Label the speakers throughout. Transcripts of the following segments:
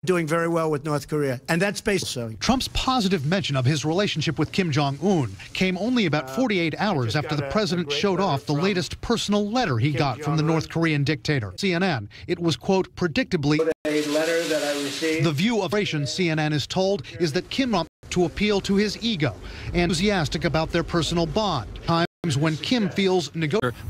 Speaker 1: doing very well with North Korea, and that's based. So
Speaker 2: Trump's positive mention of his relationship with Kim Jong-un came only about 48 hours after the president showed off the latest personal letter he got from the North Korean dictator. CNN, it was, quote, predictably
Speaker 1: a letter that I received.
Speaker 2: The view of CNN is told is that Kim to appeal to his ego and enthusiastic about their personal bond. Times when Kim feels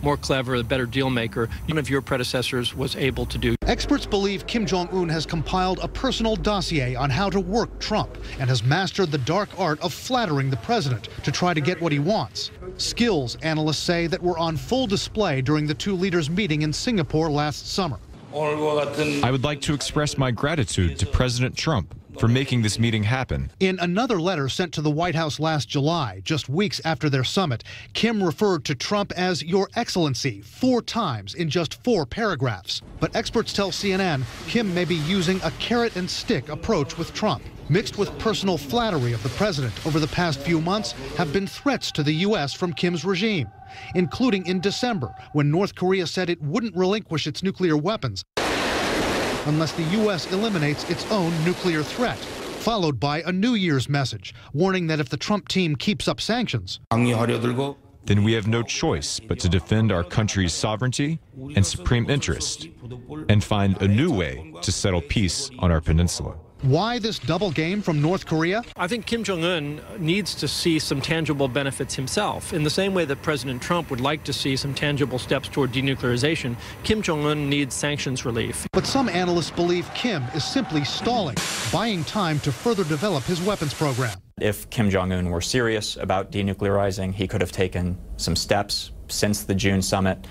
Speaker 3: more clever, a better deal maker, one of your predecessors was able to do.
Speaker 2: Experts believe Kim Jong-un has compiled a personal dossier on how to work Trump and has mastered the dark art of flattering the president to try to get what he wants. Skills, analysts say, that were on full display during the two leaders' meeting in Singapore last summer.
Speaker 4: I would like to express my gratitude to President Trump for making this meeting happen.
Speaker 2: In another letter sent to the White House last July, just weeks after their summit, Kim referred to Trump as Your Excellency 4 times in just 4 paragraphs. But experts tell CNN Kim may be using a carrot and stick approach with Trump. Mixed with personal flattery of the president over the past few months have been threats to the U.S. from Kim's regime, including in December when North Korea said it wouldn't relinquish its nuclear weapons unless the U.S. eliminates its own nuclear threat, followed by a New Year's message warning that if the Trump team keeps up sanctions,
Speaker 4: then we have no choice but to defend our country's sovereignty and supreme interest and find a new way to settle peace on our peninsula.
Speaker 2: Why this double game from North Korea?
Speaker 3: I think Kim Jong-un needs to see some tangible benefits himself. In the same way that President Trump would like to see some tangible steps toward denuclearization, Kim Jong-un needs sanctions relief.
Speaker 2: But some analysts believe Kim is simply stalling, buying time to further develop his weapons program.
Speaker 5: If Kim Jong-un were serious about denuclearizing, he could have taken some steps since the June summit.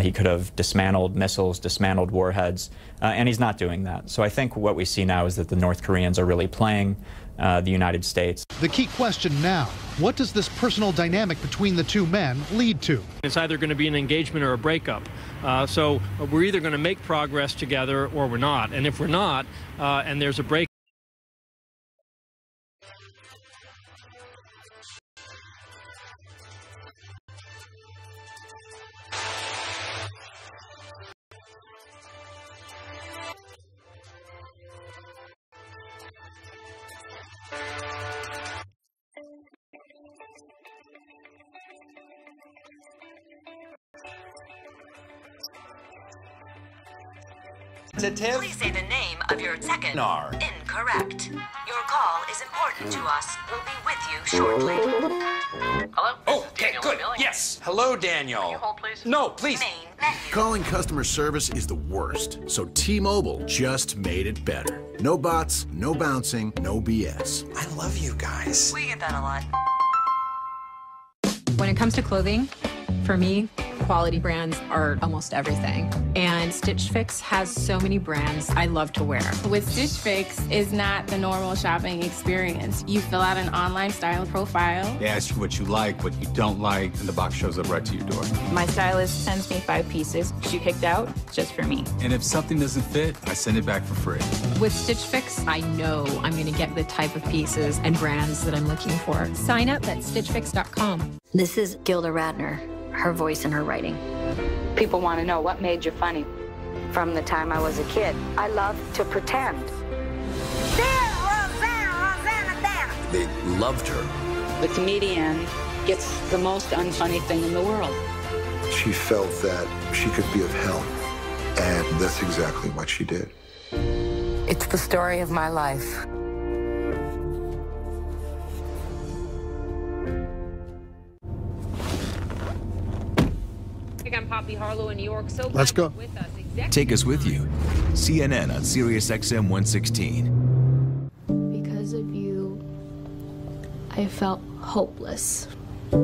Speaker 5: He could have dismantled missiles, dismantled warheads, and he's not doing that. So I think what we see now is that the North Koreans are really playing the United States.
Speaker 2: The key question now, what does this personal dynamic between the two men lead to?
Speaker 3: It's either going to be an engagement or a breakup. So we're either going to make progress together or we're not. And if we're not, and there's a break,
Speaker 6: Please say the name of your second. Incorrect. Your call is important to us. We'll be with you shortly.
Speaker 7: Hello?
Speaker 8: Oh, okay, good. Yes. Hello, Daniel.
Speaker 7: Can you hold, please?
Speaker 8: No, please.
Speaker 6: Main menu.
Speaker 9: Calling customer service is the worst, so T-Mobile just made it better. No bots, no bouncing, no BS.
Speaker 8: I love you guys.
Speaker 6: We get that a lot.
Speaker 10: When it comes to clothing, for me, quality brands are almost everything. And Stitch Fix has so many brands I love to wear.
Speaker 11: With Stitch Fix is not the normal shopping experience. You fill out an online style profile.
Speaker 12: They ask you what you like, what you don't like, and the box shows up right to your door.
Speaker 11: My stylist sends me 5 pieces she picked out just for me.
Speaker 12: And if something doesn't fit, I send it back for free.
Speaker 10: With Stitch Fix, I know I'm going to get the type of pieces and brands that I'm looking for. Sign up at stitchfix.com.
Speaker 13: This is Gilda Radner, her voice and her writing.
Speaker 14: People want to know what made you funny.
Speaker 13: From the time I was a kid, I loved to pretend.
Speaker 9: They loved her.
Speaker 14: The comedian gets the most unfunny thing in the world.
Speaker 15: She felt that she could be of help, and that's exactly what she did.
Speaker 13: It's the story of my life.
Speaker 16: I'm Poppy Harlow in New York. So
Speaker 2: let's go.
Speaker 17: Take us with you. CNN on Sirius XM 116.
Speaker 18: Because of you, I felt hopeless.
Speaker 11: I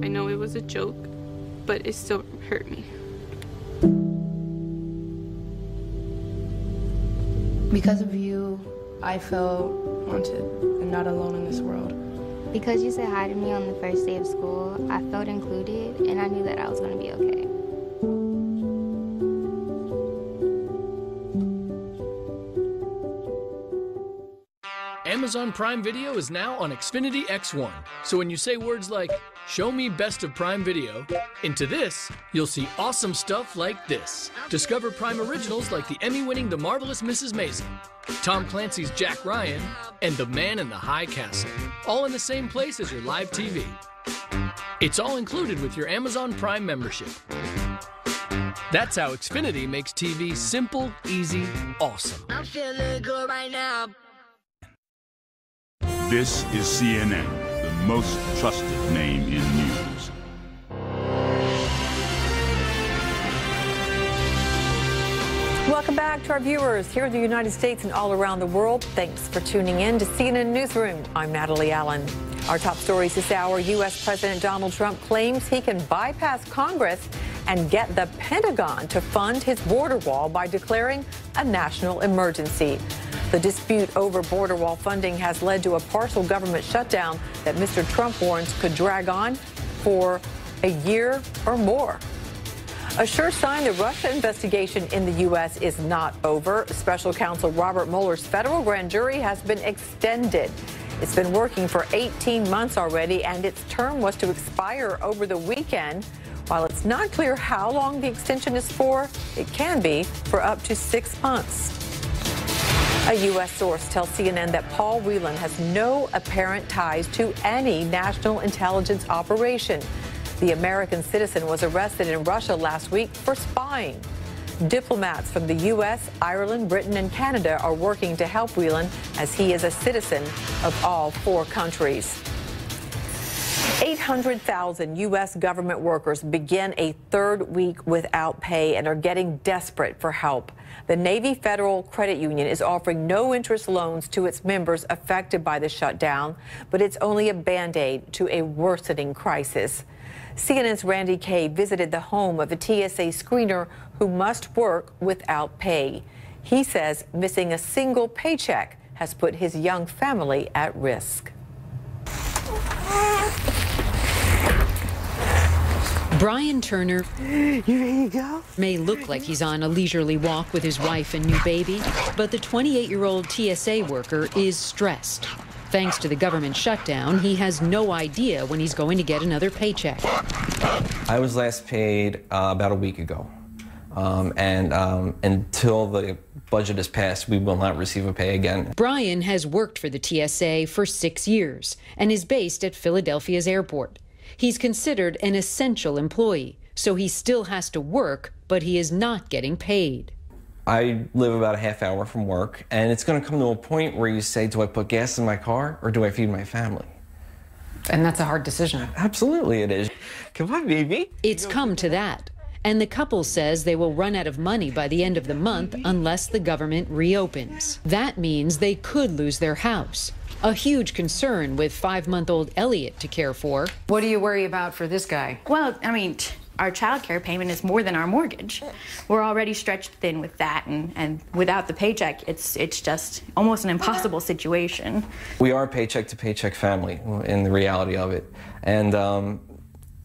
Speaker 11: know it was a joke, but it still hurt me.
Speaker 18: Because of you, I felt wanted and not alone in this world.
Speaker 19: Because you said hi to me on the first day of school, I felt included, and I knew that I was going to be okay.
Speaker 20: Amazon Prime Video is now on Xfinity X1. So when you say words like
Speaker 7: Show me Best of Prime Video. Into this, you'll see awesome stuff like this. Discover Prime originals like the Emmy-winning The Marvelous Mrs. Maisel, Tom Clancy's Jack Ryan, and The Man in the High Castle, all in the same place as your live TV. It's all included with your Amazon Prime membership. That's how Xfinity makes TV simple, easy, awesome.
Speaker 20: I'm feeling good right now.
Speaker 21: This is CNN, the most trusted name in news.
Speaker 22: Welcome back to our viewers here in the United States and all around the world. Thanks for tuning in to CNN Newsroom. I'm Natalie Allen. Our top stories this hour: U.S. President Donald Trump claims he can bypass Congress and get the Pentagon to fund his border wall by declaring a national emergency. The dispute over border wall funding has led to a partial government shutdown that Mr. Trump warns could drag on for a year or more. A sure sign the Russia investigation in the U.S. is not over. Special counsel Robert Mueller's federal grand jury has been extended. It's been working for 18 months already, and its term was to expire over the weekend. While it's not clear how long the extension is for, it can be for up to 6 months. A U.S. source tells CNN that Paul Whelan has no apparent ties to any national intelligence operation. The American citizen was arrested in Russia last week for spying. Diplomats from the U.S., Ireland, Britain, and Canada are working to help Whelan as he is a citizen of all 4 countries. 800,000 U.S. government workers begin a 3rd week without pay and are getting desperate for help. The Navy Federal Credit Union is offering no-interest loans to its members affected by the shutdown, but it's only a Band-Aid to a worsening crisis. CNN's Randy Kay visited the home of a TSA screener who must work without pay. He says missing a single paycheck has put his young family at risk.
Speaker 23: Brian Turner may look like he's on a leisurely walk with his wife and new baby, but the 28-year-old TSA worker is stressed. Thanks to the government shutdown, he has no idea when he's going to get another paycheck.
Speaker 24: I was last paid about a week ago, and until the budget is passed, we will not receive a pay again.
Speaker 23: Brian has worked for the TSA for 6 years and is based at Philadelphia's airport. He's considered an essential employee, so he still has to work, but he is not getting paid.
Speaker 24: I live about a half hour from work, and it's going to come to a point where you say, do I put gas in my car or do I feed my family?
Speaker 23: And that's a hard decision.
Speaker 24: Absolutely it is. Come on, baby.
Speaker 23: It's come to that. And the couple says they will run out of money by the end of the month unless the government reopens. That means they could lose their house. A huge concern with 5-month-old Elliot to care for.
Speaker 22: What do you worry about for this guy?
Speaker 25: Well, I mean, our child care payment is more than our mortgage. We're already stretched thin with that, and without the paycheck, it's just almost an impossible situation.
Speaker 24: We are a paycheck-to-paycheck family in the reality of it. And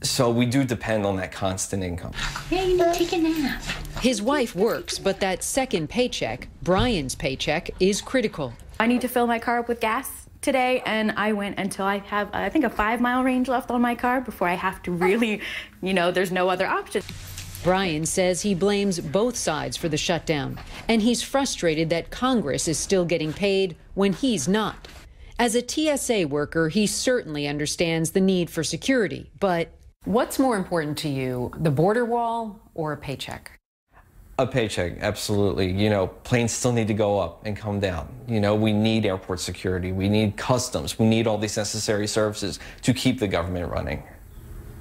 Speaker 24: so we do depend on that constant income.
Speaker 25: Yeah, you need to take a nap.
Speaker 23: His wife works, but that second paycheck, Brian's paycheck, is critical.
Speaker 25: I need to fill my car up with gas today, and I went until I have, I think, a 5-mile range left on my car before I have to really, there's no other option.
Speaker 23: Brian says he blames both sides for the shutdown, and he's frustrated that Congress is still getting paid when he's not. As a TSA worker, he certainly understands the need for security, but
Speaker 22: what's more important to you, the border wall or a paycheck?
Speaker 24: A paycheck, absolutely. Planes still need to go up and come down. We need airport security. We need customs. We need all these necessary services to keep the government running.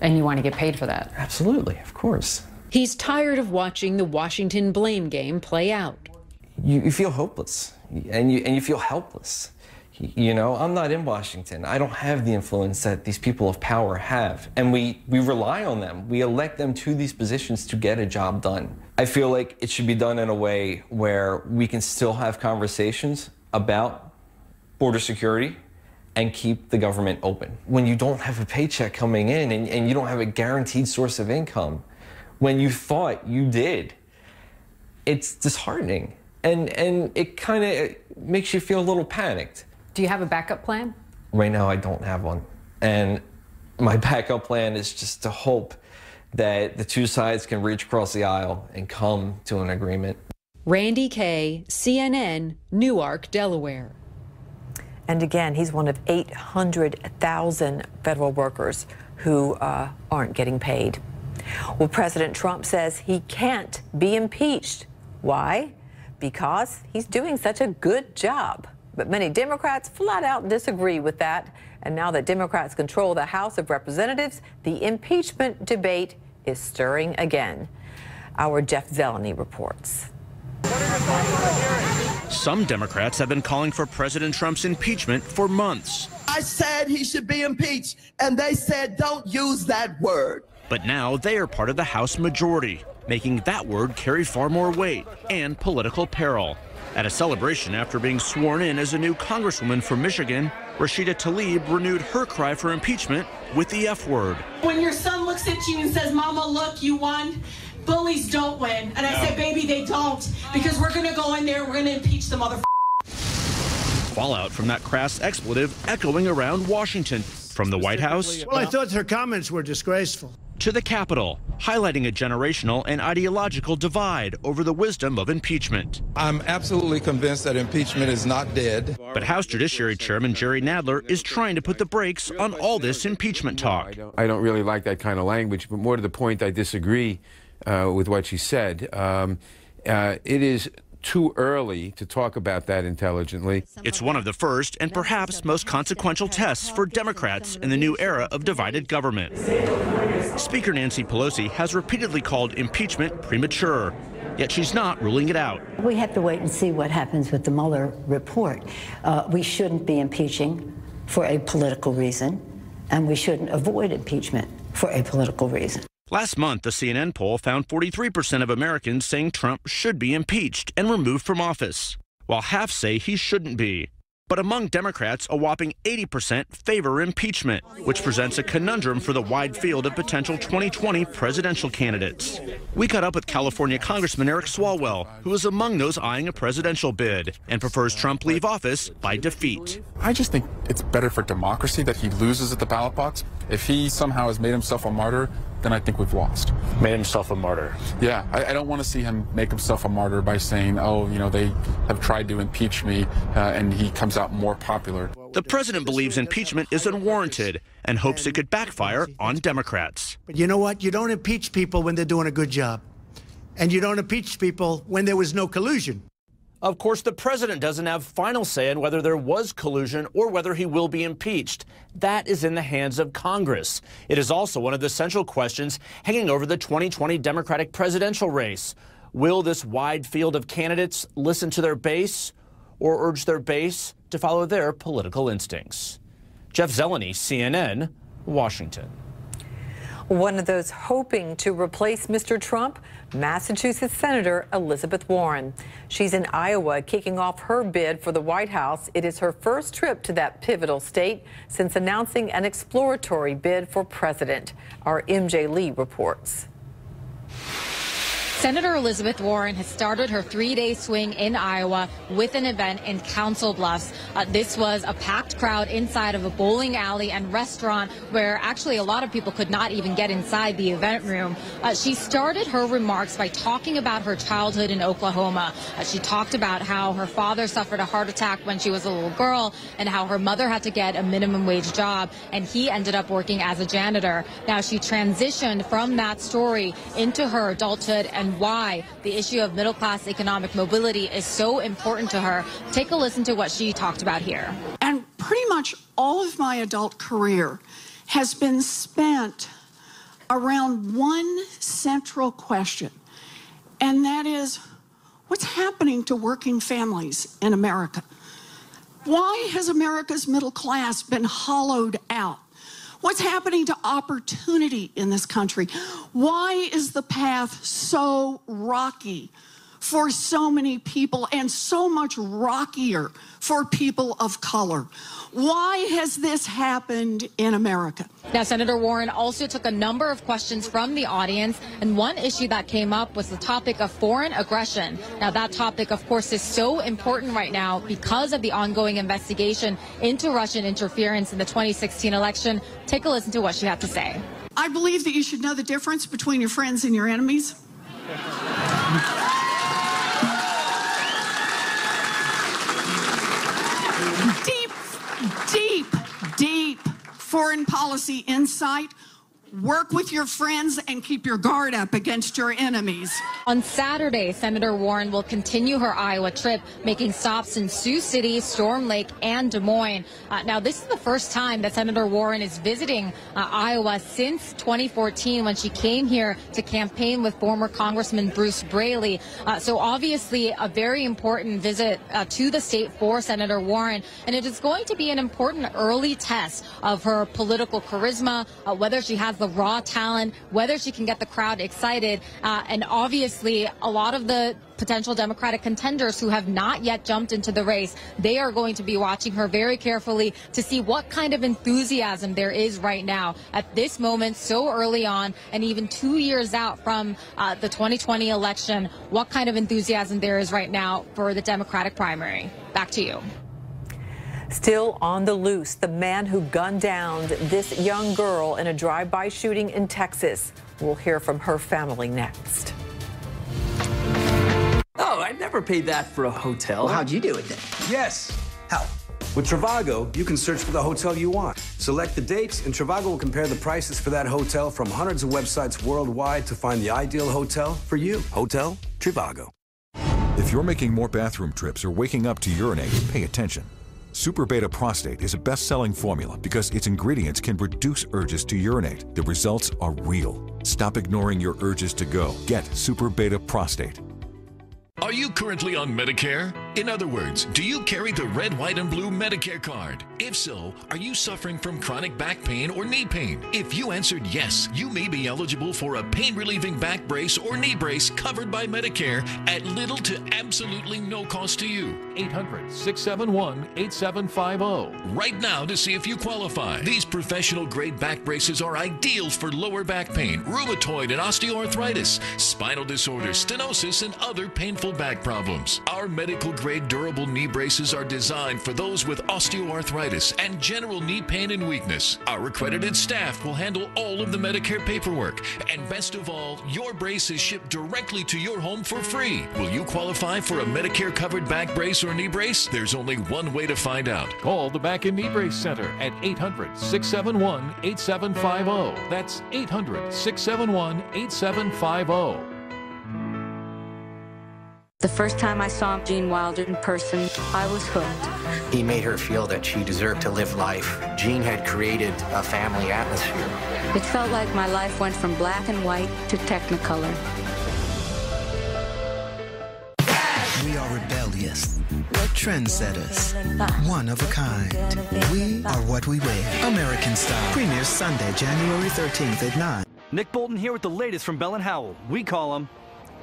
Speaker 22: And you want to get paid for that?
Speaker 24: Absolutely, of course.
Speaker 23: He's tired of watching the Washington blame game play out.
Speaker 24: You feel hopeless, and you feel helpless. I'm not in Washington. I don't have the influence that these people of power have. And we rely on them. We elect them to these positions to get a job done. I feel like it should be done in a way where we can still have conversations about border security and keep the government open. When you don't have a paycheck coming in and you don't have a guaranteed source of income, when you thought you did, it's disheartening. And it kind of makes you feel a little panicked.
Speaker 22: Do you have a backup plan?
Speaker 24: Right now, I don't have one. And My backup plan is just to hope that the two sides can reach across the aisle and come to an agreement.
Speaker 23: Randy Kaye, CNN, Newark, Delaware.
Speaker 22: And again, he's one of 800,000 federal workers who aren't getting paid. Well, President Trump says he can't be impeached. Why? Because he's doing such a good job. But many Democrats flat out disagree with that. And now that Democrats control the House of Representatives, the impeachment debate is stirring again. Our Jeff Zeleny reports.
Speaker 1: Some Democrats have been calling for President Trump's impeachment for months.
Speaker 3: I said he should be impeached, and they said don't use that word.
Speaker 1: But now they are part of the House majority, making that word carry far more weight and political peril. At a celebration after being sworn in as a new congresswoman from Michigan, Rashida Tlaib renewed her cry for impeachment with the F word.
Speaker 4: When your son looks at you and says, "Mama, look, you won," bullies don't win. And I said, baby, they don't, because we're going to go in there, we're going to impeach the motherfucker.
Speaker 1: Fallout from that crass expletive echoing around Washington, from the White House.
Speaker 5: Well, I thought her comments were disgraceful.
Speaker 1: To the Capitol, highlighting a generational and ideological divide over the wisdom of impeachment.
Speaker 8: I'm absolutely convinced that impeachment is not dead.
Speaker 1: But House Judiciary Chairman Jerry Nadler is trying to put the brakes on all this impeachment talk.
Speaker 26: I don't really like that kind of language, but more to the point, I disagree with what she said. It is too early to talk about that intelligently.
Speaker 1: It's one of the first and perhaps most consequential tests for Democrats in the new era of divided government. Speaker Nancy Pelosi has repeatedly called impeachment premature, yet she's not ruling it out.
Speaker 27: We have to wait and see what happens with the Mueller report. We shouldn't be impeaching for a political reason, and we shouldn't avoid impeachment for a political reason.
Speaker 1: Last month, a CNN poll found 43% of Americans saying Trump should be impeached and removed from office, while half say he shouldn't be. But among Democrats, a whopping 80% favor impeachment, which presents a conundrum for the wide field of potential 2020 presidential candidates. We caught up with California Congressman Eric Swalwell, who is among those eyeing a presidential bid and prefers Trump leave office by defeat.
Speaker 28: I just think it's better for democracy that he loses at the ballot box. If he somehow has made himself a martyr, then I think we've lost.
Speaker 29: Made himself a martyr?
Speaker 28: Yeah, I don't want to see him make himself a martyr by saying, oh, you know, they have tried to impeach me, and he comes out more popular.
Speaker 1: The president believes impeachment is unwarranted and hopes it could backfire on Democrats.
Speaker 5: But you know what? You don't impeach people when they're doing a good job. And you don't impeach people when there was no collusion.
Speaker 1: Of course, the president doesn't have final say on whether there was collusion or whether he will be impeached. That is in the hands of Congress. It is also one of the central questions hanging over the 2020 Democratic presidential race. Will this wide field of candidates listen to their base or urge their base to follow their political instincts? Jeff Zeleny, CNN, Washington.
Speaker 22: One of those hoping to replace Mr. Trump, Massachusetts Senator Elizabeth Warren. She's in Iowa kicking off her bid for the White House. It is her first trip to that pivotal state since announcing an exploratory bid for president. Our MJ Lee reports.
Speaker 30: Senator Elizabeth Warren has started her three-day swing in Iowa with an event in Council Bluffs. This was a packed crowd inside of a bowling alley and restaurant where actually a lot of people could not even get inside the event room. She started her remarks by talking about her childhood in Oklahoma. She talked about how her father suffered a heart attack when she was a little girl and how her mother had to get a minimum wage job and he ended up working as a janitor. Now she transitioned from that story into her adulthood and why the issue of middle-class economic mobility is so important to her. Take a listen to what she talked about here.
Speaker 31: And pretty much all of my adult career has been spent around one central question, and that is, what's happening to working families in America? Why has America's middle class been hollowed out? What's happening to opportunity in this country? Why is the path so rocky for so many people and so much rockier for people of color. Why has this happened in America?
Speaker 30: Now, Senator Warren also took a number of questions from the audience, and one issue that came up was the topic of foreign aggression. Now, that topic, of course, is so important right now because of the ongoing investigation into Russian interference in the 2016 election. Take a listen to what she had to say.
Speaker 31: I believe that you should know the difference between your friends and your enemies. Deep foreign policy insight. Work with your friends and keep your guard up against your enemies.
Speaker 30: On Saturday, Senator Warren will continue her Iowa trip, making stops in Sioux City, Storm Lake, and Des Moines. Now, this is the first time that Senator Warren is visiting Iowa since 2014 when she came here to campaign with former Congressman Bruce Braley. So obviously a very important visit to the state for Senator Warren, and it is going to be an important early test of her political charisma, whether she has the raw talent, whether she can get the crowd excited, and obviously a lot of the potential Democratic contenders who have not yet jumped into the race, they are going to be watching her very carefully to see what kind of enthusiasm there is right now at this moment, so early on, and even 2 years out from the 2020 election, what kind of enthusiasm there is right now for the Democratic primary. Back to you.
Speaker 22: Still on the loose, the man who gunned down this young girl in a drive-by shooting in Texas. We'll hear from her family next.
Speaker 2: Oh, I never paid that for a hotel.
Speaker 6: Well, how'd you do it then?
Speaker 2: Yes.
Speaker 6: How?
Speaker 2: With Trivago, you can search for the hotel you want. Select the dates, and Trivago will compare the prices for that hotel from hundreds of websites worldwide to find the ideal hotel for you. Hotel Trivago.
Speaker 9: If you're making more bathroom trips or waking up to urinate, pay attention. Super Beta Prostate is a best-selling formula because its ingredients can reduce urges to urinate. The results are real. Stop ignoring your urges to go. Get Super Beta Prostate.
Speaker 10: Are you currently on Medicare? In other words, do you carry the red, white, and blue Medicare card? If so, are you suffering from chronic back pain or knee pain? If you answered yes, you may be eligible for a pain-relieving back brace or knee brace covered by Medicare at little to absolutely no cost to you.
Speaker 12: 800-671-8750.
Speaker 10: Right now to see if you qualify. These professional-grade back braces are ideal for lower back pain, rheumatoid and osteoarthritis, spinal disorders, stenosis, and other painful back problems. Our medical-grade durable knee braces are designed for those with osteoarthritis and general knee pain and weakness. Our accredited staff will handle all of the Medicare paperwork. And best of all, your brace is shipped directly to your home for free. Will you qualify for a Medicare-covered back brace or knee brace? There's only one way to find out.
Speaker 12: Call the Back and Knee Brace Center at 800-671-8750. That's 800-671-8750.
Speaker 20: The first time I saw Gene Wilder in person, I was hooked.
Speaker 6: He made her feel that she deserved to live life. Gene had created a family atmosphere.
Speaker 20: It felt like my life went from black and white to Technicolor.
Speaker 13: We are rebellious, trendsetters, one of a kind. We are what we wear. American Style premieres Sunday, January 13th at 9.
Speaker 14: Nick Bolton here with the latest from Bell & Howell. We call them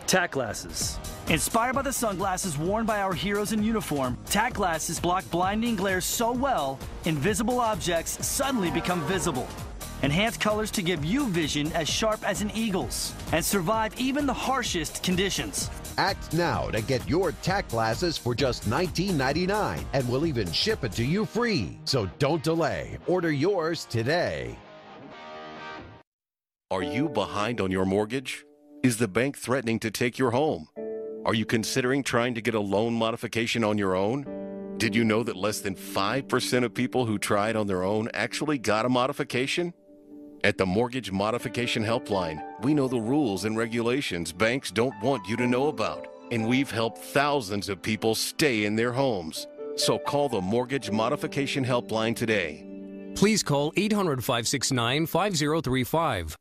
Speaker 14: TAC glasses. Inspired by the sunglasses worn by our heroes in uniform, TAC glasses block blinding glare so well, invisible objects suddenly become visible. Enhance colors to give you vision as sharp as an eagle's and survive even the harshest conditions.
Speaker 15: Act now to get your TAC glasses for just $19.99, and we'll even ship it to you free. So don't delay. Order yours today.
Speaker 16: Are you behind on your mortgage? Is the bank threatening to take your home? Are you considering trying to get a loan modification on your own? Did you know that less than 5% of people who tried on their own actually got a modification? At the Mortgage Modification Helpline, we know the rules and regulations banks don't want you to know about, and we've helped thousands of people stay in their homes. So call the Mortgage Modification Helpline today.
Speaker 17: Please call 800-569-5035.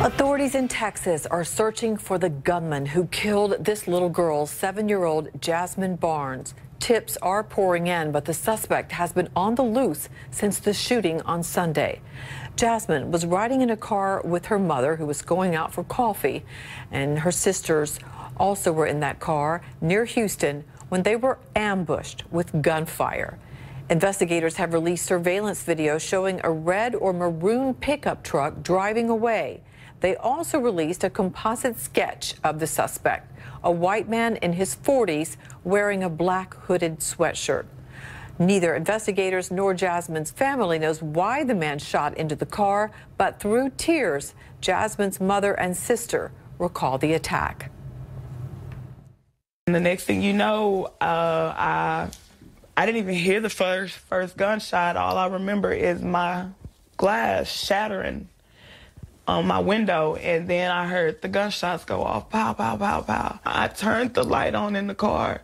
Speaker 22: Authorities in Texas are searching for the gunman who killed this little girl, 7-year-old Jasmine Barnes. Tips are pouring in, but the suspect has been on the loose since the shooting on Sunday. Jasmine was riding in a car with her mother, who was going out for coffee, and her sisters also were in that car near Houston when they were ambushed with gunfire. Investigators have released surveillance video showing a red or maroon pickup truck driving away. They also released a composite sketch of the suspect, a white man in his 40s wearing a black hooded sweatshirt. Neither investigators nor Jasmine's family knows why the man shot into the car, but through tears, Jasmine's mother and sister recall the attack.
Speaker 3: And the next thing you know, I didn't even hear the first gunshot. All I remember is my glass shattering on my window, and then I heard the gunshots go off, pow, pow, pow, pow. I turned the light on in the car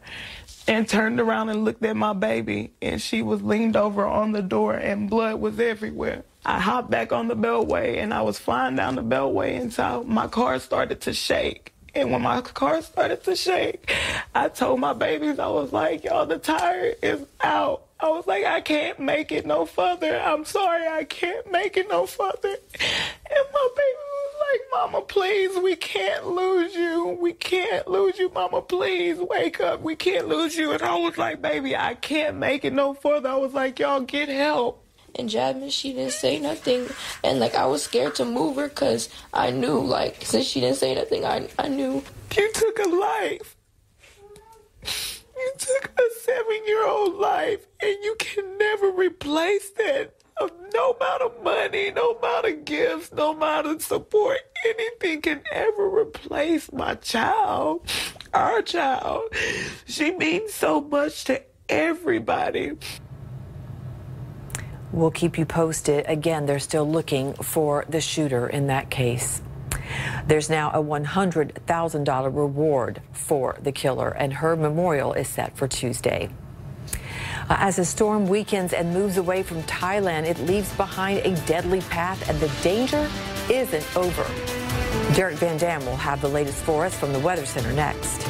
Speaker 3: and turned around and looked at my baby, and she was leaned over on the door and blood was everywhere. I hopped back on the beltway, and I was flying down the beltway until my car started to shake. And when my car started to shake, I told my babies, I was like, y'all, the tire is out. I was like, I can't make it no further. I'm sorry, I can't make it no further. And my baby was like, Mama, please, we can't lose you. We can't lose you, Mama, please, wake up. We can't lose you. And I was like, baby, I can't make it no further. I was like, y'all, get help.
Speaker 7: And Jasmine, she didn't say nothing. And, like, I was scared to move her because I knew, like, since she didn't say nothing, I knew.
Speaker 3: You took a life. You took a 7-year-old life, and you can never replace that. No amount of money, no amount of gifts, no amount of support, anything can ever replace my child, our child. She means so much to everybody.
Speaker 22: We'll keep you posted. Again, they're still looking for the shooter in that case. There's now a $100,000 reward for the killer, and her memorial is set for Tuesday. As the storm weakens and moves away from Thailand, it leaves behind a deadly path, and the danger isn't over. Derek Van Dam will have the latest for us from the Weather Center next.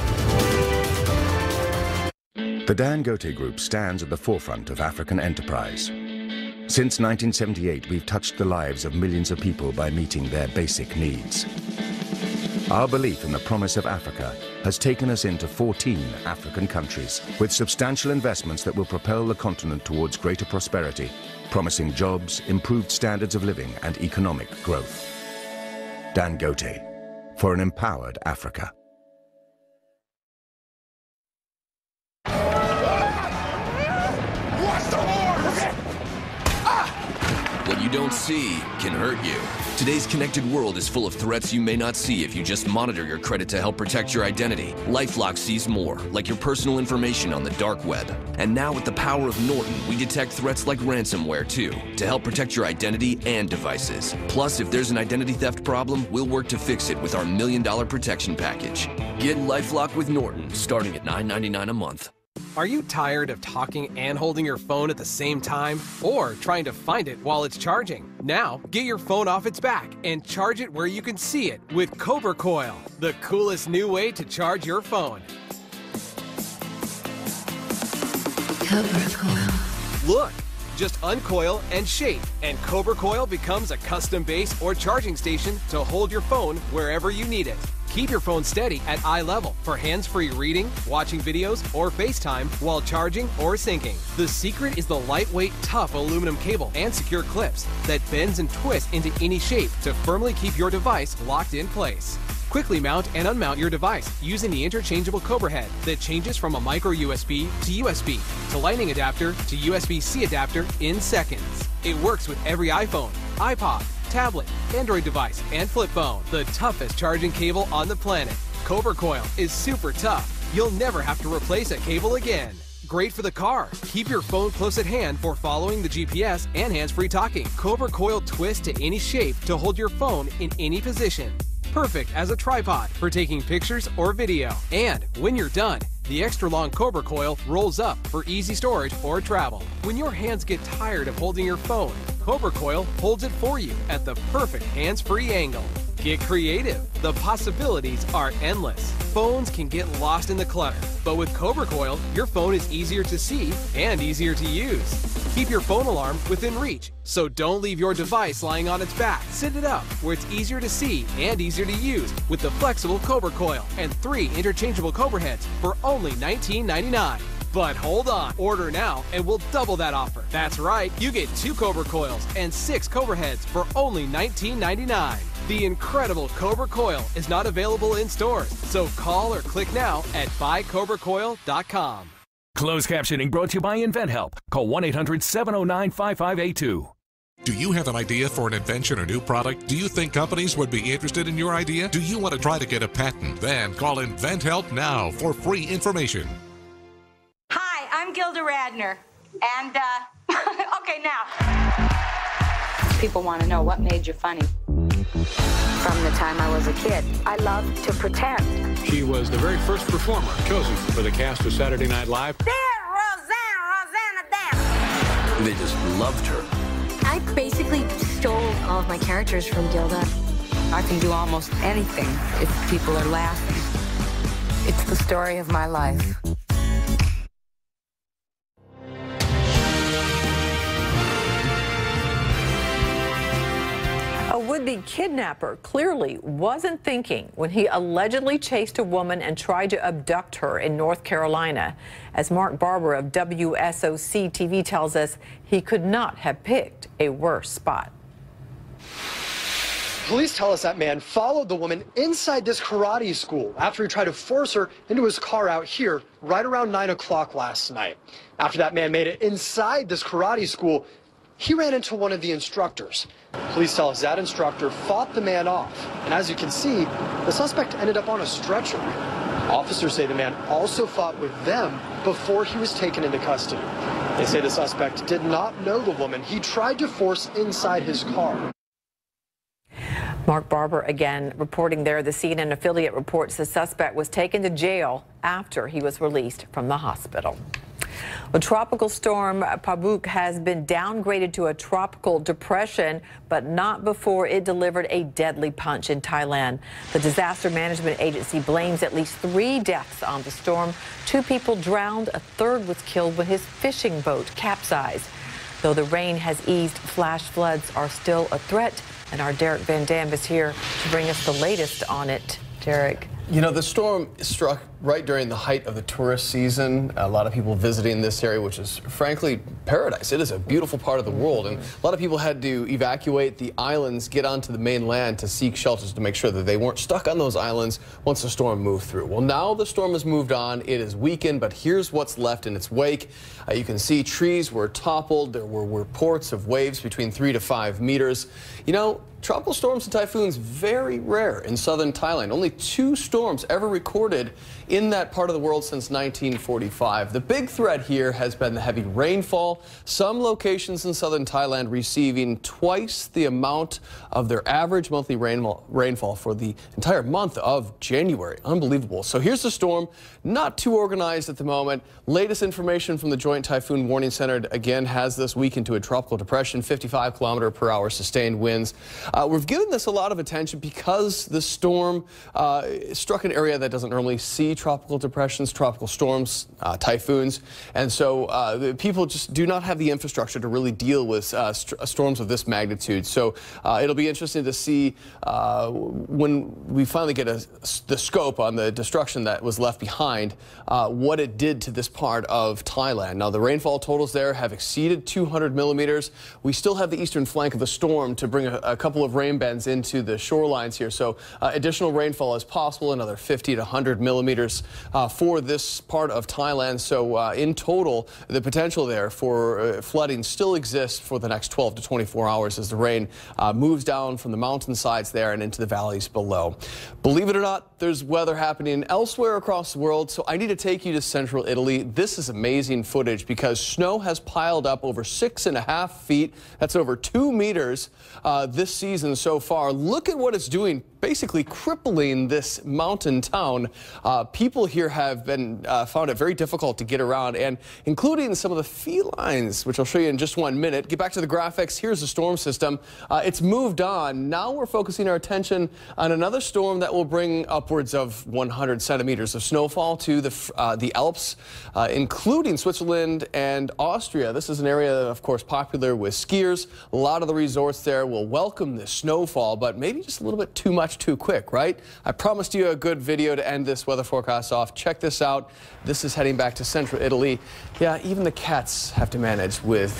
Speaker 11: The Dangote Group stands at the forefront of African enterprise. Since 1978, we've touched the lives of millions of people by meeting their basic needs. Our belief in the promise of Africa has taken us into 14 African countries, with substantial investments that will propel the continent towards greater prosperity, promising jobs, improved standards of living, and economic growth. Dangote, for an empowered Africa.
Speaker 17: What you don't see can hurt you. Today's connected world is full of threats you may not see if you just monitor your credit to help protect your identity. LifeLock sees more, like your personal information on the dark web. And now with the power of Norton, we detect threats like ransomware too, to help protect your identity and devices. Plus, if there's an identity theft problem, we'll work to fix it with our $1 Million Protection Package. Get LifeLock with Norton, starting at $9.99 a month.
Speaker 18: Are you tired of talking and holding your phone at the same time? Or trying to find it while it's charging? Now, get your phone off its back and charge it where you can see it with Cobra Coil, the coolest new way to charge your phone.
Speaker 19: Cobra Coil.
Speaker 18: Look, just uncoil and shake, and Cobra Coil becomes a custom base or charging station to hold your phone wherever you need it. Keep your phone steady at eye level for hands-free reading, watching videos, or FaceTime while charging or syncing. The secret is the lightweight, tough aluminum cable and secure clips that bends and twists into any shape to firmly keep your device locked in place. Quickly mount and unmount your device using the interchangeable Cobra head that changes from a micro USB to USB to Lightning adapter to USB-C adapter in seconds. It works with every iPhone, iPod, tablet, Android device, and flip phone. The toughest charging cable on the planet. Cobra Coil is super tough. You'll never have to replace a cable again. Great for the car. Keep your phone close at hand for following the GPS and hands-free talking. Cobra Coil twists to any shape to hold your phone in any position. Perfect as a tripod for taking pictures or video. And when you're done, the extra long Cobra Coil rolls up for easy storage or travel. When your hands get tired of holding your phone, Cobra Coil holds it for you at the perfect hands-free angle. Get creative. The possibilities are endless. Phones can get lost in the clutter, but with Cobra Coil, your phone is easier to see and easier to use. Keep your phone alarm within reach, so don't leave your device lying on its back. Sit it up where it's easier to see and easier to use with the flexible Cobra Coil and 3 interchangeable Cobra heads for only $19.99. But hold on, order now and we'll double that offer. That's right, you get 2 Cobra Coils and 6 Cobra heads for only $19.99. The incredible Cobra Coil is not available in stores, so call or click now at buycobracoil.com.
Speaker 4: Closed captioning brought to you by InventHelp. Call 1-800-709-5582.
Speaker 5: Do you have an idea for an invention or new product? Do you think companies would be interested in your idea? Do you want to try to get a patent? Then call InventHelp now for free information.
Speaker 8: Hi, I'm Gilda Radner. And, okay, now. People want to know what made you funny. From the time I was a kid, I loved to pretend.
Speaker 21: She was the very first performer chosen for the cast of Saturday Night Live.
Speaker 8: There, Rosanna Dance.
Speaker 17: They just loved her.
Speaker 20: I basically stole all of my characters from Gilda.
Speaker 23: I can do almost anything if people are laughing. It's the story of my life.
Speaker 22: A would-be kidnapper clearly wasn't thinking when he allegedly chased a woman and tried to abduct her in North Carolina. As Mark Barber of WSOC TV tells us, he could not have picked a worse spot.
Speaker 24: Police tell us that man followed the woman inside this karate school after he tried to force her into his car out here right around 9 o'clock last night. After that man made it inside this karate school, he ran into one of the instructors. Police tell us that instructor fought the man off, and as you can see, the suspect ended up on a stretcher. Officers say the man also fought with them before he was taken into custody. They say the suspect did not know the woman he tried to force inside his car.
Speaker 22: Mark Barber again reporting there. The CNN affiliate reports the suspect was taken to jail after he was released from the hospital. Well, Tropical Storm Pabuk has been downgraded to a tropical depression, but not before it delivered a deadly punch in Thailand. The Disaster Management Agency blames at least 3 deaths on the storm. 2 people drowned, a 3rd was killed when his fishing boat capsized. Though the rain has eased, flash floods are still a threat, and our Derek Van Dam is here to bring us the latest on it. Derek.
Speaker 25: You know, the storm struck right during the height of the tourist season. A lot of people visiting this area, which is frankly paradise. It is a beautiful part of the world, and a lot of people had to evacuate the islands, get onto the mainland to seek shelters to make sure that they weren't stuck on those islands once the storm moved through. Well, now the storm has moved on. It is weakened, but here's what's left in its wake. You can see trees were toppled. There were reports of waves between 3 to 5 meters. You know, tropical storms and typhoons, very rare in southern Thailand. Only 2 storms ever recorded in that part of the world since 1945. The big threat here has been the heavy rainfall. Some locations in southern Thailand receiving twice the amount of their average monthly rainfall for the entire month of January. Unbelievable. So here's the storm. Not too organized at the moment. Latest information from the Joint Typhoon Warning Center again has this weakened to a tropical depression, 55 km/h sustained winds. We've given this a lot of attention because the storm struck an area that doesn't normally see tropical depressions, tropical storms, typhoons, and so people just do not have the infrastructure to really deal with storms of this magnitude. So it'll be interesting to see when we finally get the scope on the destruction that was left behind, what it did to this part of Thailand. Now, the rainfall totals there have exceeded 200 millimeters. We still have the eastern flank of the storm to bring a couple of rain bands into the shorelines here, so additional rainfall is possible, another 50 to 100 millimeters for this part of Thailand. So in total, the potential there for flooding still exists for the next 12 to 24 hours as the rain moves down from the mountainsides there and into the valleys below. Believe it or not, there's weather happening elsewhere across the world, so I need to take you to central Italy. This is amazing footage because snow has piled up over 6.5 feet. That's over 2 meters this season so far. Look at what it's doing basically crippling this mountain town. People here have been found it very difficult to get around, and including some of the felines, which I'll show you in just 1 minute. Get back to the graphics. Here's the storm system. It's moved on. Now we're focusing our attention on another storm that will bring upwards of 100 centimeters of snowfall to the Alps, including Switzerland and Austria. This is an area, of course, popular with skiers. A lot of the resorts there will welcome this snowfall, but maybe just a little bit too much too quick, right? I promised you a good video to end this weather forecast off. Check this out. This is heading back to central Italy. Yeah, even the cats have to manage with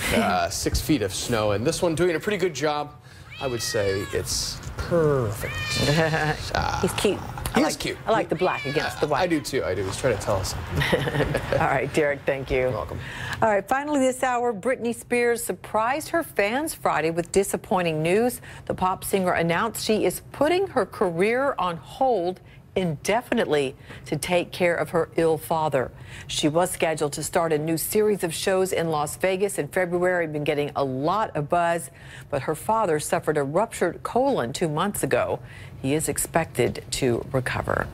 Speaker 25: 6 feet of snow, and this one doing a pretty good job. I would say it's perfect.
Speaker 22: He's cute.
Speaker 25: He's cute.
Speaker 22: I like the black against the white.
Speaker 25: I do too. I do. He's trying to tell us.
Speaker 22: All right, Derek, thank you.
Speaker 25: You're welcome.
Speaker 22: All right, finally this hour, Britney Spears surprised her fans Friday with disappointing news. The pop singer announced she is putting her career on hold indefinitely to take care of her ill father. She was scheduled to start a new series of shows in Las Vegas in February, been getting a lot of buzz, but her father suffered a ruptured colon 2 months ago. He is expected to recover.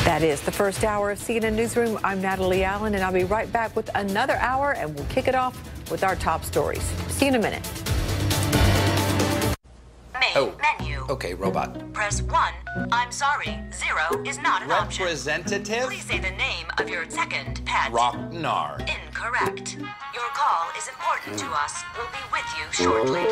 Speaker 22: That is the first hour of CNN Newsroom. I'm Natalie Allen, and I'll be right back with another hour, and we'll kick it off with our top stories. See you in a minute.
Speaker 1: Menu.
Speaker 2: Okay, robot.
Speaker 1: Press 1. I'm sorry. 0 is not an option.
Speaker 2: Representative?
Speaker 1: Please say the name of your second pet.
Speaker 2: Rocknar.
Speaker 1: Incorrect. Your call is important to us. We'll be with you shortly.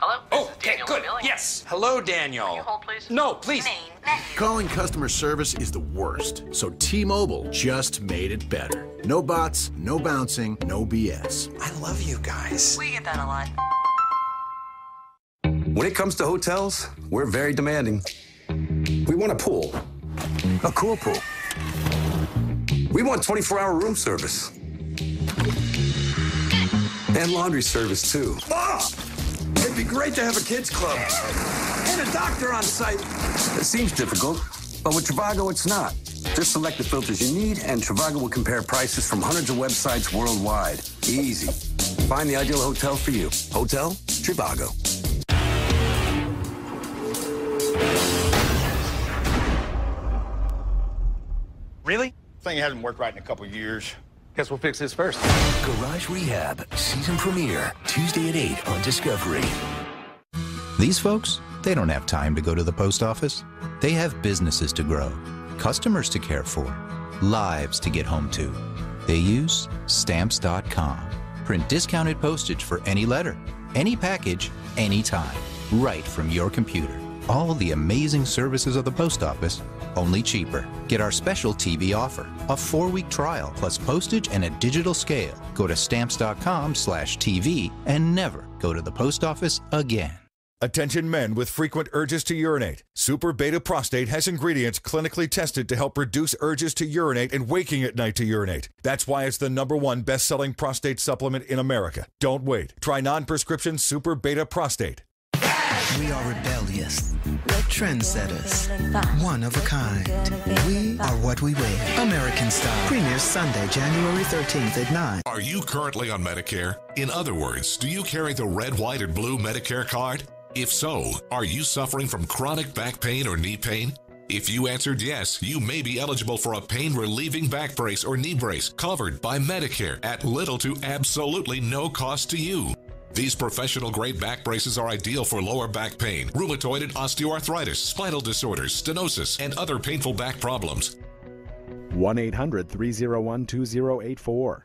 Speaker 2: Hello? Oh, okay, good. Yes. Hello, Daniel.
Speaker 1: Can you hold, please?
Speaker 2: No, please.
Speaker 1: Main menu.
Speaker 9: Calling customer service is the worst, so T-Mobile just made it better. No bots, no bouncing, no BS.
Speaker 2: I love you guys.
Speaker 1: We get that a lot.
Speaker 10: When it comes to hotels, we're very demanding. We want a pool, a cool pool. We want 24-hour room service. And laundry service, too. Oh! It'd be great to have a kids club. And a doctor on site. It seems difficult, but with Trivago, it's not. Just select the filters you need, and Trivago will compare prices from hundreds of websites worldwide. Easy. Find the ideal hotel for you. Hotel Trivago.
Speaker 12: Really? Thing hasn't worked right in a couple years. Guess we'll fix this first.
Speaker 26: Garage Rehab, season premiere, Tuesday at 8 on Discovery.
Speaker 27: These folks, they don't have time to go to the post office. They have businesses to grow, customers to care for, lives to get home to. They use Stamps.com. Print discounted postage for any letter, any package, anytime, right from your computer. All the amazing services of the post office, only cheaper. Get our special TV offer, a 4-week trial plus postage and a digital scale. Go to stamps.com/TV and never go to the post office again.
Speaker 28: Attention men with frequent urges to urinate. Super Beta Prostate has ingredients clinically tested to help reduce urges to urinate and waking at night to urinate. That's why it's the #1 best-selling prostate supplement in America. Don't wait. Try non-prescription Super Beta Prostate.
Speaker 13: We are rebellious, trendsetters, one of a kind. We are what we wear. American Style premieres Sunday, January 13th at 9.
Speaker 5: Are you currently on Medicare? In other words, do you carry the red, white, and blue Medicare card? If so, are you suffering from chronic back pain or knee pain? If you answered yes, you may be eligible for a pain-relieving back brace or knee brace covered by Medicare at little to absolutely no cost to you. These professional-grade back braces are ideal for lower back pain, rheumatoid and osteoarthritis, spinal disorders, stenosis, and other painful back problems.
Speaker 29: 1-800-301-2084.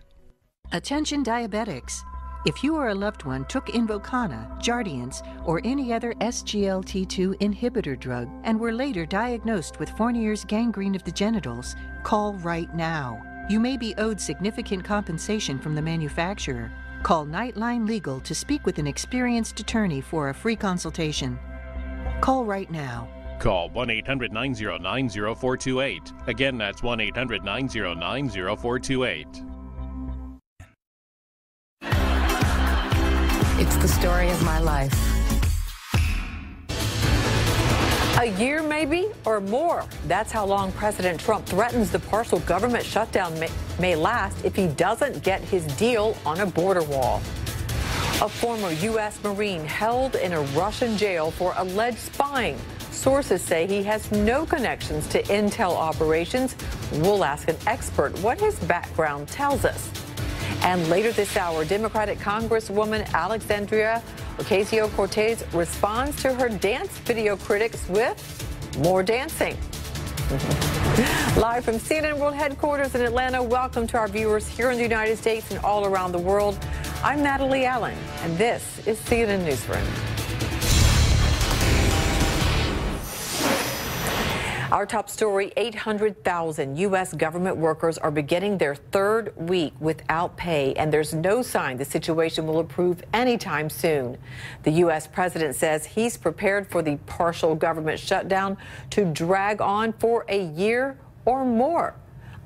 Speaker 30: Attention diabetics. If you or a loved one took Invokana, Jardiance, or any other SGLT2 inhibitor drug and were later diagnosed with Fournier's gangrene of the genitals, call right now. You may be owed significant compensation from the manufacturer. Call Nightline Legal to speak with an experienced attorney for a free consultation. Call right now.
Speaker 31: Call 1-800-909-0428. Again, that's 1-800-909-0428.
Speaker 23: It's the story of my life.
Speaker 22: A year maybe, or more. That's how long President Trump threatens the partial government shutdown may last if he doesn't get his deal on a border wall. A former U.S. Marine held in a Russian jail for alleged spying Sources say he has no connections to intel operations. We'll ask an expert what his background tells us. And later this hour, Democratic Congresswoman Alexandria Ocasio-Cortez responds to her dance video critics with more dancing. Live from CNN World Headquarters in Atlanta, welcome to our viewers here in the United States and all around the world. I'm Natalie Allen, and this is CNN Newsroom. Our top story, 800,000 U.S. government workers are beginning their third week without pay, and there's no sign the situation will improve anytime soon. The U.S. president says he's prepared for the partial government shutdown to drag on for a year or more,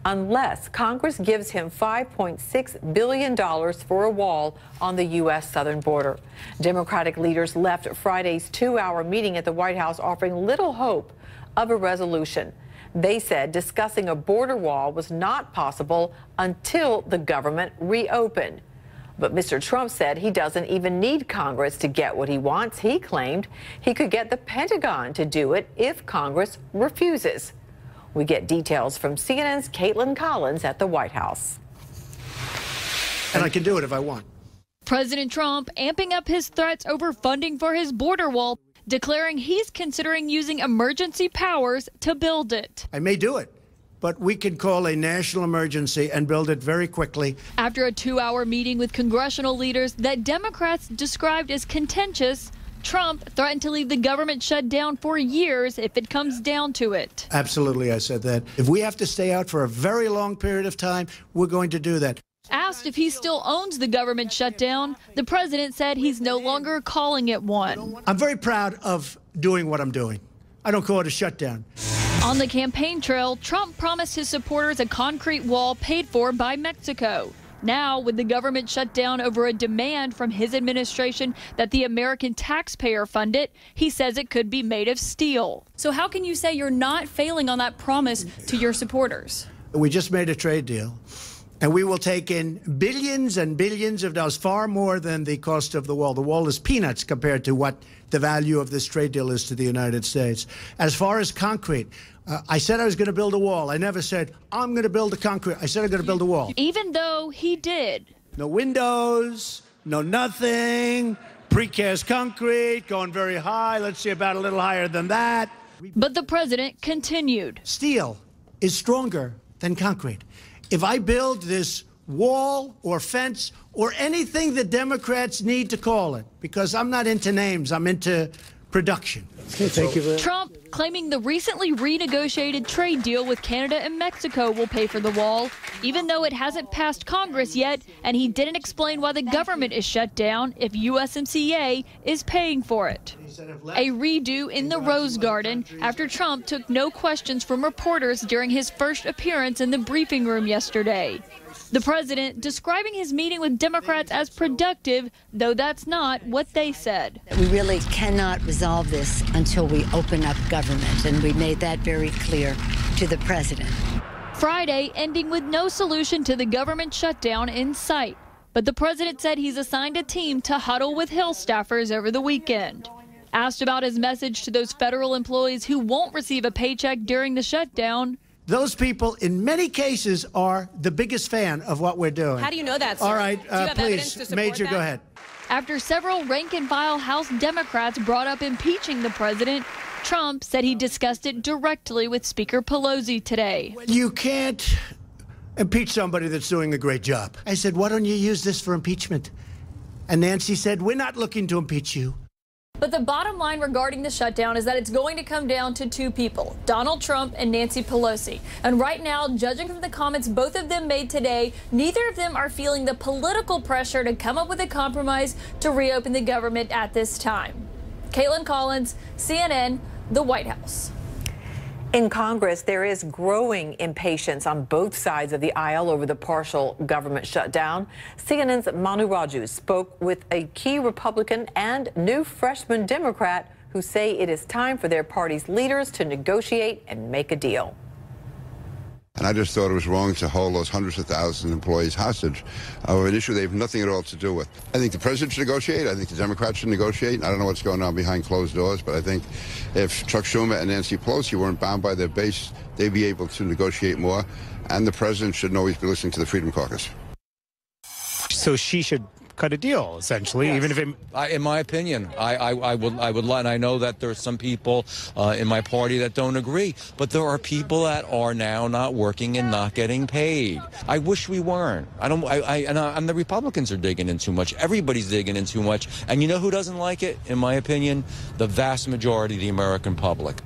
Speaker 22: unless Congress gives him $5.6 billion for a wall on the U.S. southern border. Democratic leaders left Friday's 2-hour meeting at the White House offering little hope of a resolution. They said discussing a border wall was not possible until the government reopened. But Mr. Trump said he doesn't even need Congress to get what he wants. He claimed he could get the Pentagon to do it if Congress refuses. We get details from CNN's Caitlin Collins at the White House.
Speaker 3: And I can do it if I want.
Speaker 4: President Trump amping up his threats over funding for his border wall, declaring he's considering using emergency powers to build it.
Speaker 3: I may do it, but we can call a national emergency and build it very quickly.
Speaker 4: After a 2-hour meeting with congressional leaders that Democrats described as contentious, Trump threatened to leave the government shut down for years if it comes down to it.
Speaker 3: Absolutely, I said that. If we have to stay out for a very long period of time, we're going to do that.
Speaker 4: Asked if he still owns the government shutdown, the president said he's no longer calling it one.
Speaker 3: I'm very proud of doing what I'm doing. I don't call it a shutdown.
Speaker 4: On the campaign trail, Trump promised his supporters a concrete wall paid for by Mexico. Now, with the government shut down over a demand from his administration that the American taxpayer fund it, he says it could be made of steel.
Speaker 6: So how can you say you're not failing on that promise to your supporters?
Speaker 3: We just made a trade deal, and we will take in billions and billions of dollars, far more than the cost of the wall. The wall is peanuts compared to what the value of this trade deal is to the United States. As far as concrete, I said I was going to build a wall. I never said, I'm going to build a concrete. I said I'm going to build a wall.
Speaker 4: Even though he did.
Speaker 3: No windows, no nothing, precast concrete, going very high. Let's see, about a little higher than that.
Speaker 4: But the president continued.
Speaker 3: Steel is stronger than concrete. If I build this wall or fence or anything the Democrats need to call it, because I'm not into names, I'm into production. Thank you.
Speaker 4: Trump claiming the recently renegotiated trade deal with Canada and Mexico will pay for the wall, even though it hasn't passed Congress yet, and he didn't explain why the government is shut down if USMCA is paying for it. A redo in the Rose Garden after Trump took no questions from reporters during his first appearance in the briefing room yesterday. The president describing his meeting with Democrats as productive, though that's not what they said.
Speaker 7: We really cannot resolve this until we open up government, and we made that very clear to the president.
Speaker 4: Friday ending with no solution to the government shutdown in sight. But the president said he's assigned a team to huddle with Hill staffers over the weekend. Asked about his message to those federal employees who won't receive a paycheck during the shutdown,
Speaker 3: those people, in many cases, are the biggest fan of what we're doing.
Speaker 6: How do you know that, sir?
Speaker 3: All right,
Speaker 6: do you have evidence to
Speaker 3: please,
Speaker 6: support
Speaker 3: Major,
Speaker 6: that?
Speaker 3: go ahead.
Speaker 4: After several rank-and-file House Democrats brought up impeaching the president, Trump said he discussed it directly with Speaker Pelosi today.
Speaker 3: You can't impeach somebody that's doing a great job. I said, why don't you use this for impeachment? And Nancy said, we're not looking to impeach you.
Speaker 4: But the bottom line regarding the shutdown is that it's going to come down to two people, Donald Trump and Nancy Pelosi. And right now, judging from the comments both of them made today, neither of them are feeling the political pressure to come up with a compromise to reopen the government at this time. Caitlin Collins, CNN, the White House.
Speaker 22: In Congress, there is growing impatience on both sides of the aisle over the partial government shutdown. CNN's Manu Raju spoke with a key Republican and new freshman Democrat who say it is time for their party's leaders to negotiate and make a deal.
Speaker 8: And I just thought it was wrong to hold those hundreds of thousands of employees hostage over an issue they have nothing at all to do with. I think the president should negotiate. I think the Democrats should negotiate. I don't know what's going on behind closed doors, but I think if Chuck Schumer and Nancy Pelosi weren't bound by their base, they'd be able to negotiate more. And the president should always be listening to the Freedom Caucus.
Speaker 11: So she should cut a deal, essentially, yes. Even if it...
Speaker 14: in my opinion, I would lie, and I know that there's some people in my party that don't agree, but there are people that are now not working and not getting paid. I wish we weren't. And the Republicans are digging in too much. Everybody's digging in too much. And you know who doesn't like it, in my opinion? The vast majority of the American public.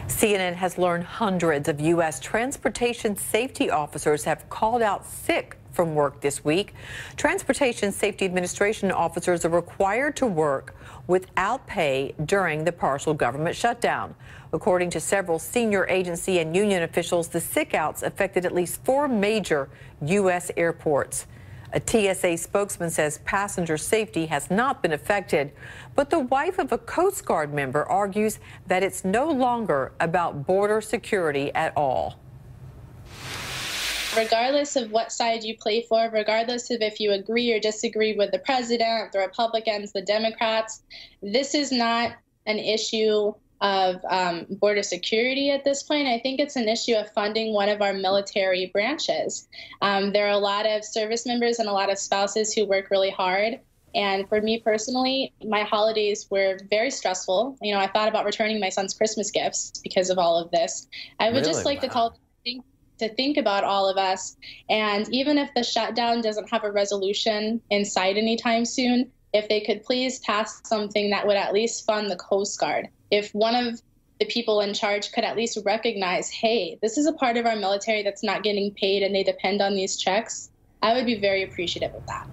Speaker 22: CNN has learned hundreds of U.S. transportation safety officers have called out sick from work this week. Transportation Safety Administration officers are required to work without pay during the partial government shutdown. According to several senior agency and union officials, the sickouts affected at least 4 major U.S. airports. A TSA spokesman says passenger safety has not been affected, but the wife of a Coast Guard member argues that it's no longer about border security at all.
Speaker 15: Regardless of what side you play for, regardless of if you agree or disagree with the president, the Republicans, the Democrats, this is not an issue of border security at this point. I think it's an issue of funding one of our military branches. There are a lot of service members and a lot of spouses who work really hard. And for me personally, my holidays were very stressful. You know, I thought about returning my son's Christmas gifts because of all of this. I would just like to call to think about all of us. And even if the shutdown doesn't have a resolution in sight anytime soon, if they could please pass something that would at least fund the Coast Guard. If one of the people in charge could at least recognize, hey, this is a part of our military that's not getting paid and they depend on these checks, I would be very appreciative of that.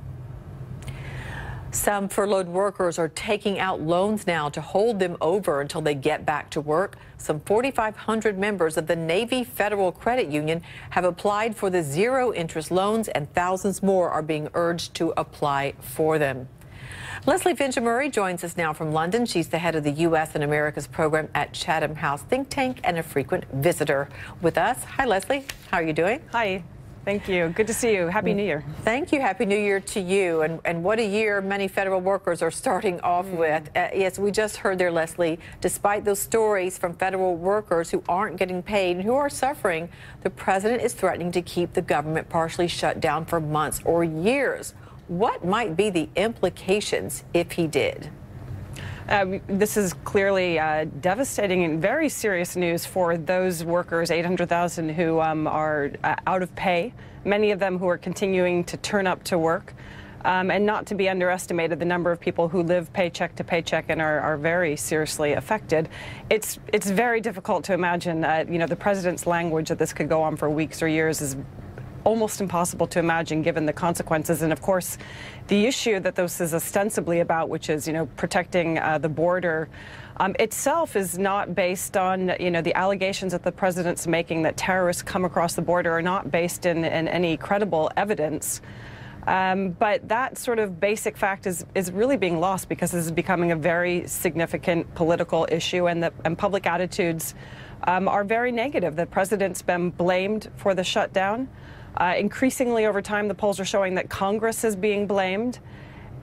Speaker 22: Some furloughed workers are taking out loans now to hold them over until they get back to work. Some 4,500 members of the Navy Federal Credit Union have applied for the zero-interest loans, and thousands more are being urged to apply for them. Leslie Finch-Murray joins us now from London. She's the head of the U.S. and America's program at Chatham House think tank and a frequent visitor with us. Hi, Leslie. How are you doing?
Speaker 16: Hi. Thank you. Good to see you. Happy New Year.
Speaker 22: Thank you. Happy New Year to you. And what a year many federal workers are starting off with. Yes, we just heard there, Leslie, despite those stories from federal workers who aren't getting paid and who are suffering, the president is threatening to keep the government partially shut down for months or years. What might be the implications if he did?
Speaker 16: This is clearly devastating and very serious news for those workers, 800,000 who are out of pay, many of them who are continuing to turn up to work, and not to be underestimated the number of people who live paycheck to paycheck and are very seriously affected. It's very difficult to imagine, you know, the president's language that this could go on for weeks or years is almost impossible to imagine given the consequences. And of course, the issue that this is ostensibly about, which is, you know, protecting the border, itself is not based on, you know, the allegations that the president's making that terrorists come across the border are not based in any credible evidence. But that sort of basic fact is really being lost because this is becoming a very significant political issue, and public attitudes are very negative. The president's been blamed for the shutdown. Increasingly over time, the polls are showing that Congress is being blamed,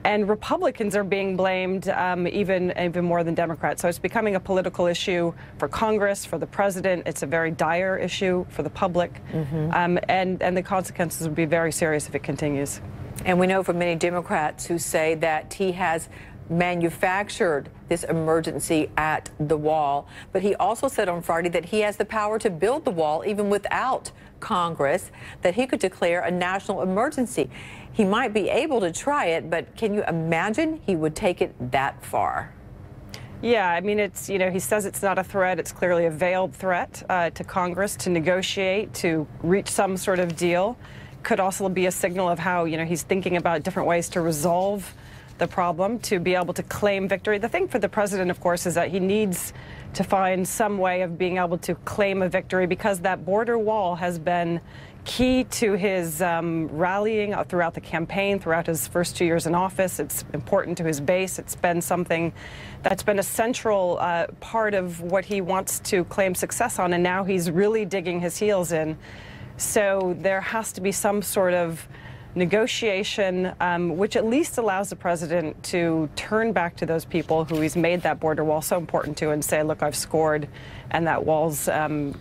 Speaker 16: and Republicans are being blamed even more than Democrats. So it's becoming a political issue for Congress, for the president. It's a very dire issue for the public, and the consequences would be very serious if it continues.
Speaker 22: And we know from many Democrats who say that he has manufactured this emergency at the wall. But he also said on Friday that he has the power to build the wall even without Congress, that he could declare a national emergency. He might be able to try it, but can you imagine he would take it that far?
Speaker 16: Yeah, I mean, it's, you know, he says it's not a threat. It's clearly a veiled threat to Congress to negotiate, to reach some sort of deal. Could also be a signal of how, you know, he's thinking about different ways to resolve the problem, to be able to claim victory. The thing for the president, of course, is that he needs to find some way of being able to claim a victory because that border wall has been key to his rallying throughout the campaign, throughout his first 2 years in office. It's important to his base. It's been something that's been a central part of what he wants to claim success on, and now he's really digging his heels in. So there has to be some sort of negotiation, which at least allows the president to turn back to those people who he's made that border wall so important to and say, look, I've scored, and that wall's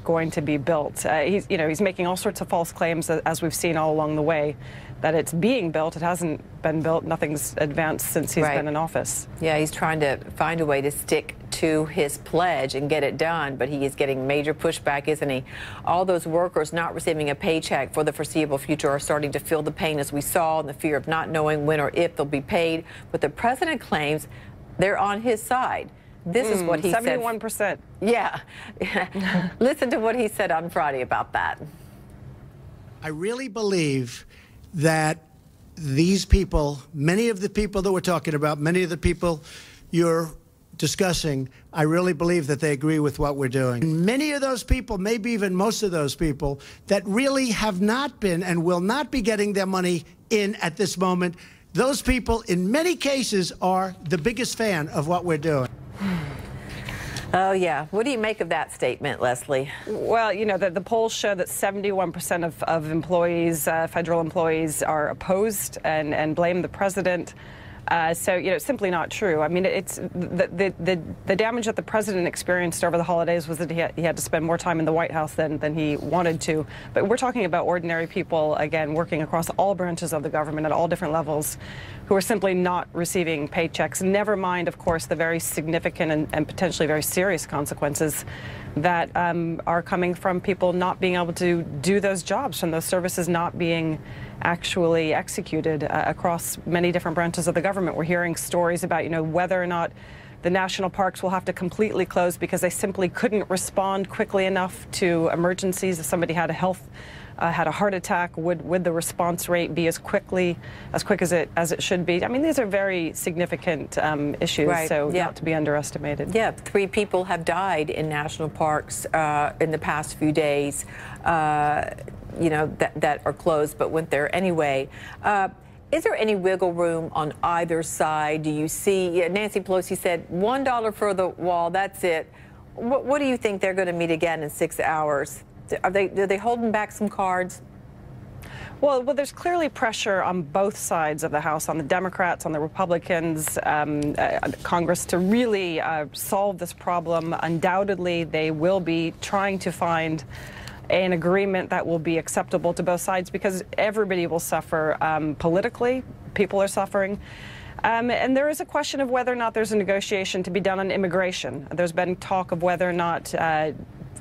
Speaker 16: going to be built. He's making all sorts of false claims, as we've seen all along the way, that it's being built. It hasn't been built. Nothing's advanced since he's been in office.
Speaker 22: Yeah, he's trying to find a way to stick to his pledge and get it done, but he is getting major pushback, isn't he? All those workers not receiving a paycheck for the foreseeable future are starting to feel the pain, as we saw, and the fear of not knowing when or if they'll be paid. But the president claims they're on his side. This is what he
Speaker 16: 71%.
Speaker 22: said. 71%. Yeah. Listen to what he said on Friday about that.
Speaker 3: I really believe that these people, many of the people that we're talking about, many of the people you're discussing, I really believe that they agree with what we're doing. And many of those people, maybe even most of those people, that really have not been and will not be getting their money in at this moment, those people, in many cases, are the biggest fan of what we're doing.
Speaker 22: Oh, yeah. What do you make of that statement, Leslie?
Speaker 16: Well, you know, the polls show that 71% of employees, federal employees, are opposed and blame the president. So, you know, it's simply not true. I mean, it's the damage that the president experienced over the holidays was that he had to spend more time in the White House than he wanted to. But we're talking about ordinary people, again, working across all branches of the government at all different levels, who are simply not receiving paychecks. Never mind, of course, the very significant and potentially very serious consequences that are coming from people not being able to do those jobs, from those services not being actually executed across many different branches of the government. We're hearing stories about, you know, whether or not the national parks will have to completely close because they simply couldn't respond quickly enough to emergencies. If somebody had a heart attack, would the response rate be as quick as it should be? I mean, these are very significant issues, so not to be underestimated.
Speaker 22: Yeah, 3 people have died in national parks in the past few days, you know, that are closed but went there anyway. Is there any wiggle room on either side? Do you see, Nancy Pelosi said $1 for the wall, that's it. What do you think they're going to meet again in 6 hours? Are they holding back some cards?
Speaker 16: Well, there's clearly pressure on both sides of the House, on the Democrats, on the Republicans, Congress, to really solve this problem. Undoubtedly, they will be trying to find an agreement that will be acceptable to both sides, because everybody will suffer politically. People are suffering. And there is a question of whether or not there's a negotiation to be done on immigration. There's been talk of whether or not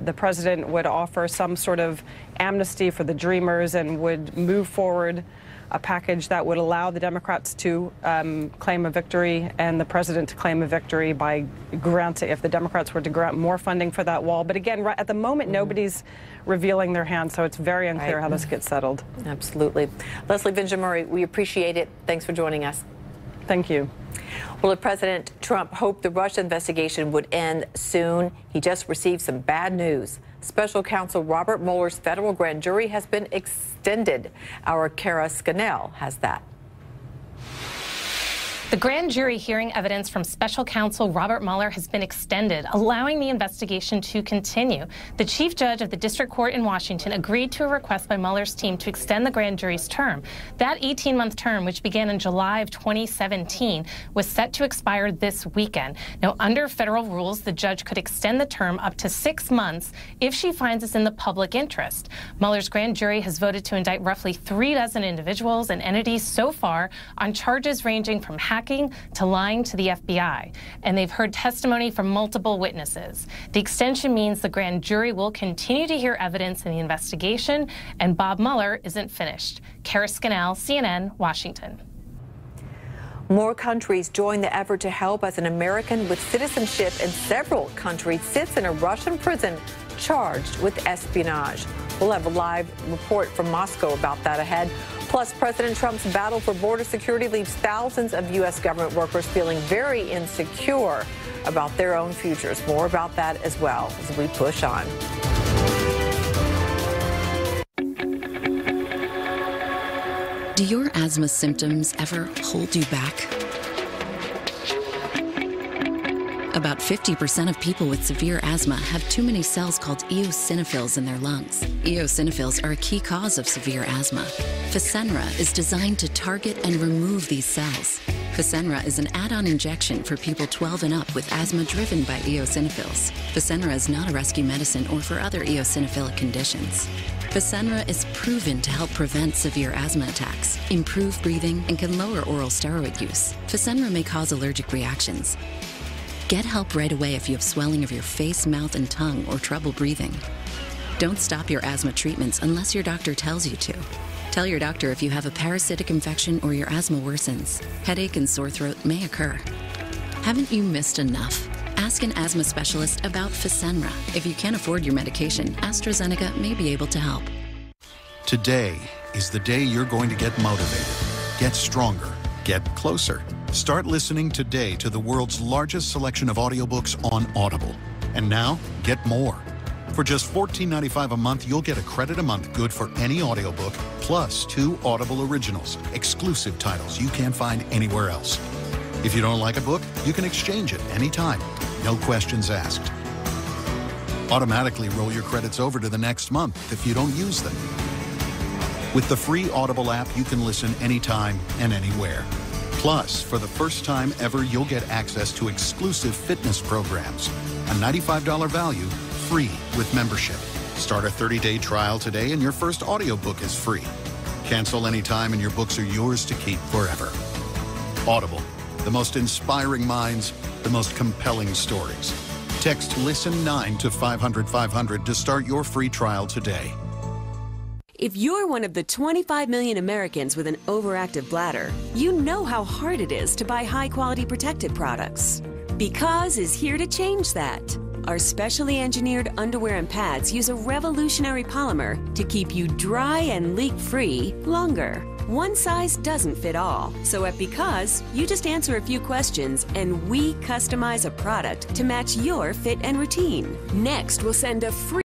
Speaker 16: the president would offer some sort of amnesty for the Dreamers and would move forward a package that would allow the Democrats to claim a victory and the president to claim a victory by granting, if the Democrats were to grant more funding for that wall. But again, at the moment, nobody's revealing their hand, so it's very unclear how this gets settled.
Speaker 22: Absolutely. Leslie Benjamin, we appreciate it. Thanks for joining us.
Speaker 16: Thank you.
Speaker 22: Well, if President Trump hoped the Russia investigation would end soon, he just received some bad news. Special Counsel Robert Mueller's federal grand jury has been extended. Our Kara Scannell has that.
Speaker 1: The grand jury hearing evidence from special counsel Robert Mueller has been extended, allowing the investigation to continue. The chief judge of the district court in Washington agreed to a request by Mueller's team to extend the grand jury's term. That 18-month term, which began in July of 2017, was set to expire this weekend. Now, under federal rules, the judge could extend the term up to 6 months if she finds it's in the public interest. Mueller's grand jury has voted to indict roughly 36 individuals and entities so far on charges ranging from hacking to lying to the FBI, and they've heard testimony from multiple witnesses. The extension means the grand jury will continue to hear evidence in the investigation, and Bob Mueller isn't finished. Kara Scannell, CNN, Washington.
Speaker 22: More countries join the effort to help as an American with citizenship in several countries sits in a Russian prison charged with espionage. We'll have a live report from Moscow about that ahead. Plus, President Trump's battle for border security leaves thousands of U.S. government workers feeling very insecure about their own futures. More about that as well as we push on.
Speaker 2: Do your asthma symptoms ever hold you back? About 50% of people with severe asthma have too many cells called eosinophils in their lungs. Eosinophils are a key cause of severe asthma. Fasenra is designed to target and remove these cells. Fasenra is an add-on injection for people 12 and up with asthma driven by eosinophils. Fasenra is not a rescue medicine or for other eosinophilic conditions. Fasenra is proven to help prevent severe asthma attacks, improve breathing, and can lower oral steroid use. Fasenra may cause allergic reactions. Get help right away if you have swelling of your face, mouth, and tongue or trouble breathing. Don't stop your asthma treatments unless your doctor tells you to. Tell your doctor if you have a parasitic infection or your asthma worsens. Headache and sore throat may occur. Haven't you missed enough? Ask an asthma specialist about Fasenra. If you can't afford your medication, AstraZeneca may be able to help.
Speaker 9: Today is the day you're going to get motivated, get stronger, get closer. Start listening today to the world's largest selection of audiobooks on Audible. And now, get more. For just $14.95 a month, you'll get a credit a month good for any audiobook, plus 2 Audible originals, exclusive titles you can't find anywhere else. If you don't like a book, you can exchange it anytime. No questions asked. Automatically roll your credits over to the next month if you don't use them. With the free Audible app, you can listen anytime and anywhere. Plus, for the first time ever, you'll get access to exclusive fitness programs. A $95 value, free with membership. Start a 30-day trial today and your first audiobook is free. Cancel anytime and your books are yours to keep forever. Audible, the most inspiring minds, the most compelling stories. Text LISTEN9 to 500-500 to start your free trial today.
Speaker 10: If you're one of the 25 million Americans with an overactive bladder, you know how hard it is to buy high-quality protective products. Because is here to change that. Our specially engineered underwear and pads use a revolutionary polymer to keep you dry and leak-free longer. One size doesn't fit all. So at Because, you just answer a few questions and we customize a product to match your fit and routine. Next, we'll send a free